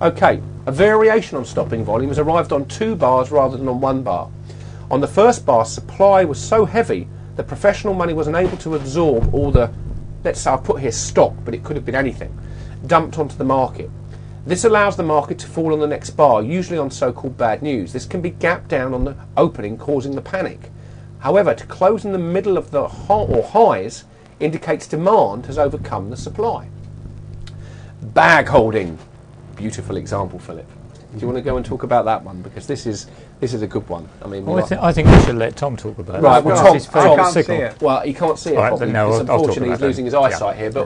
Okay, a variation on stopping volume has arrived on 2 bars rather than on 1 bar. On the first bar, supply was so heavy that professional money was unable to absorb all the, let's say I'll put here stock, but it could have been anything, dumped onto the market. This allows the market to fall on the next bar, usually on so-called bad news. This can be gapped down on the opening, causing the panic. However, to close in the middle of the highs indicates demand has overcome the supply. Bag holding. Beautiful example, Philip. Do you want to go and talk about that one? Because this is a good one. I mean, well, I think we should let Tom talk about it. Right, well, Tom, I can't see it. Well, he can't see it Right, properly no, because I'll unfortunately he's losing his eyesight here. But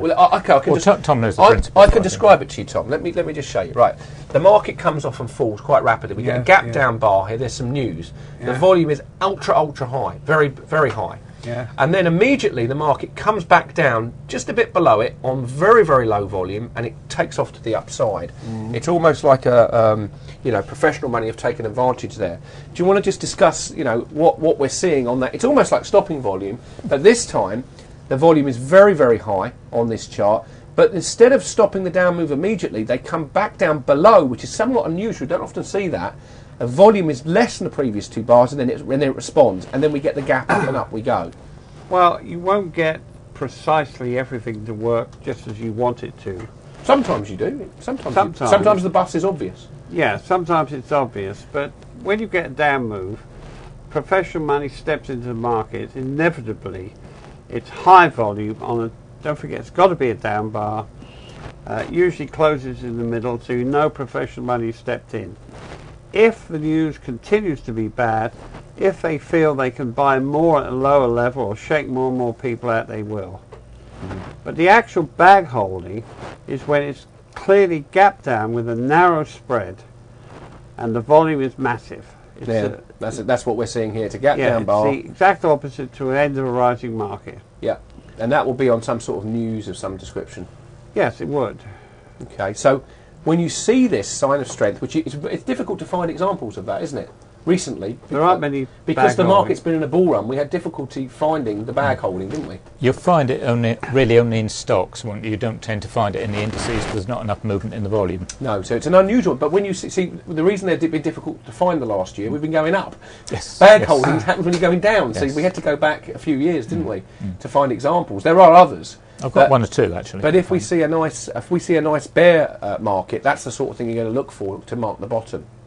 Tom knows the principle. I can describe it to you, Tom. Let me just show you. Right, the market comes off and falls quite rapidly. We get a gap down bar here. There's some news. The volume is ultra high, very high. Yeah. And then immediately the market comes back down just a bit below it on very low volume, and it takes off to the upside. It's almost like a professional money have taken advantage there. Do you want to just discuss what we're seeing on that? It's almost like stopping volume, but this time the volume is very high on this chart. But instead of stopping the down move immediately, they come back down below, which is somewhat unusual. We don't often see that. The volume is less than the previous 2 bars, and then it responds, and then we get the gap up and up we go. Well, you won't get precisely everything to work just as you want it to. Sometimes you do. Sometimes the bus is obvious. Yeah, sometimes it's obvious, but when you get a down move, professional money steps into the market. Inevitably, it's high volume on a. Don't forget, it's got to be a down bar. Usually closes in the middle, so you know professional money stepped in. If the news continues to be bad, if they feel they can buy more at a lower level or shake more and more people out, they will. But the actual bag holding is when it's clearly gapped down with a narrow spread and the volume is massive. That's what we're seeing here. It's a gap down bar. It's the exact opposite to an end of a rising market. Yeah, and that will be on some sort of news of some description. Yes, it would. Okay, so when you see this sign of strength, which it's difficult to find examples of that, isn't it? Recently, there aren't many because the market's been in a bull run. We had difficulty finding the bag holding, didn't we? You'll find it only in stocks. You don't tend to find it in the indices because there's not enough movement in the volume. No, so it's an unusual. But when you see the reason they've been difficult to find the last year, we've been going up. Yes. Bag holdings happens when you're going down. Yes. So we had to go back a few years, didn't we, to find examples. There are others. I've got 1 or 2 actually. But if we see a nice bear market, that's the sort of thing you're going to look for to mark the bottom.